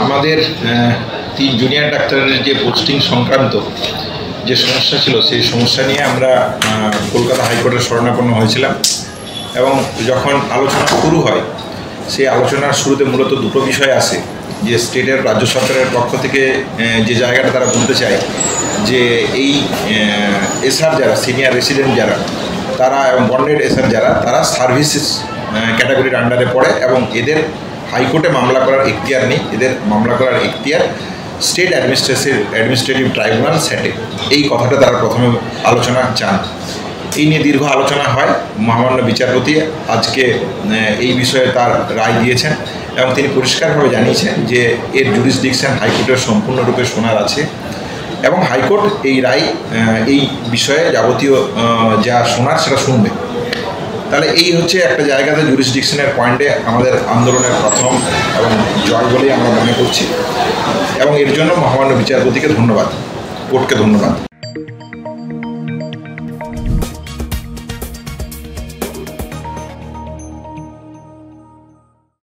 আমাদের 3 জুনিয়র ডাক্তারের যে পোস্টিং সংক্রান্ত যে সমস্যা ছিল সেই সমস্যা নিয়ে আমরা কলকাতা হাইকোর্টের শরণাপন্ন হয়েছিলাম এবং যখন আলোচনা শুরু হয় সেই আলোচনার শুরুতে মূলত দুটো বিষয় আসে যে স্টেটের রাজ্য সরকারের পক্ষ থেকে যে জায়গাটা তারা বলতে চায় যে এই এসআর যারা সিনিয়র রেসিডেন্ট যারা তারা এবং বন্ডেড এসআর যারা তারা সার্ভিসেস ক্যাটাগরির আন্ডারে পড়ে এবং এদের হাইকোর্টে মামলা করার এখতিয়ার নেই, এদের মামলা করার এখতিয়ার স্টেট অ্যাডমিনিস্ট্রেটিভ ট্রাইব্যুনাল সেটে। এই কথাটা তারা প্রথমে আলোচনা চান। এই নিয়ে দীর্ঘ আলোচনা হয়। মহামান্য বিচারপতি আজকে এই বিষয়ে তার রায় দিয়েছেন এবং তিনি পরিষ্কারভাবে জানিয়েছেন যে এর জুরিসডিকশন হাইকোর্টের সম্পূর্ণরূপে শোনার আছে এবং হাইকোর্ট এই রায় এই বিষয়ে যাবতীয় যা শোনার সেটা শুনবে। তাহলে এই হচ্ছে একটা জায়গাতে জুরিসডিকশনের পয়েন্টে আমাদের আন্দোলনের প্রথম এবং জয় বলেই আমরা মনে করছি এবং এর জন্য মহামান্য বিচারপতিকে ধন্যবাদ, কোর্টকে ধন্যবাদ।